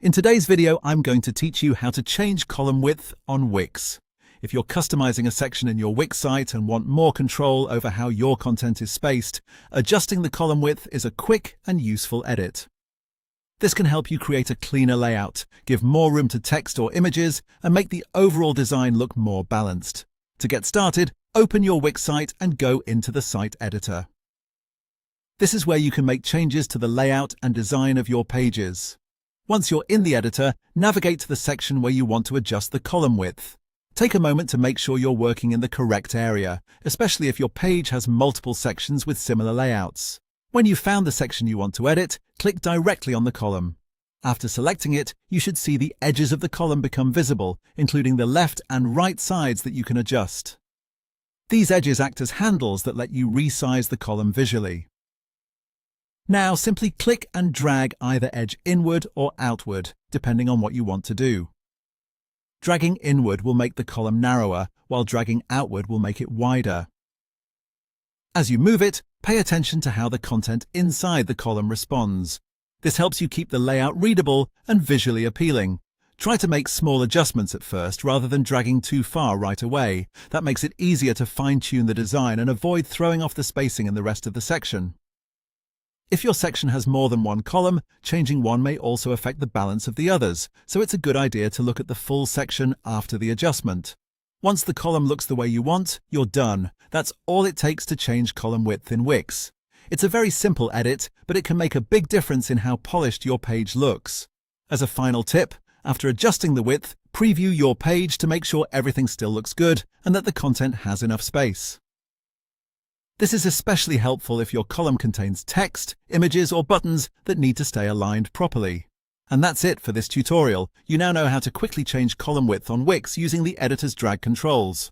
In today's video, I'm going to teach you how to change column width on Wix. If you're customizing a section in your Wix site and want more control over how your content is spaced, adjusting the column width is a quick and useful edit. This can help you create a cleaner layout, give more room to text or images, and make the overall design look more balanced. To get started, open your Wix site and go into the site editor. This is where you can make changes to the layout and design of your pages. Once you're in the editor, navigate to the section where you want to adjust the column width. Take a moment to make sure you're working in the correct area, especially if your page has multiple sections with similar layouts. When you've found the section you want to edit, click directly on the column. After selecting it, you should see the edges of the column become visible, including the left and right sides that you can adjust. These edges act as handles that let you resize the column visually. Now simply click and drag either edge inward or outward, depending on what you want to do. Dragging inward will make the column narrower, while dragging outward will make it wider. As you move it, pay attention to how the content inside the column responds. This helps you keep the layout readable and visually appealing. Try to make small adjustments at first rather than dragging too far right away. That makes it easier to fine-tune the design and avoid throwing off the spacing in the rest of the section. If your section has more than one column, changing one may also affect the balance of the others, so it's a good idea to look at the full section after the adjustment. Once the column looks the way you want, you're done. That's all it takes to change column width in Wix. It's a very simple edit, but it can make a big difference in how polished your page looks. As a final tip, after adjusting the width, preview your page to make sure everything still looks good and that the content has enough space. This is especially helpful if your column contains text, images, or buttons that need to stay aligned properly. And that's it for this tutorial. You now know how to quickly change column width on Wix using the editor's drag controls.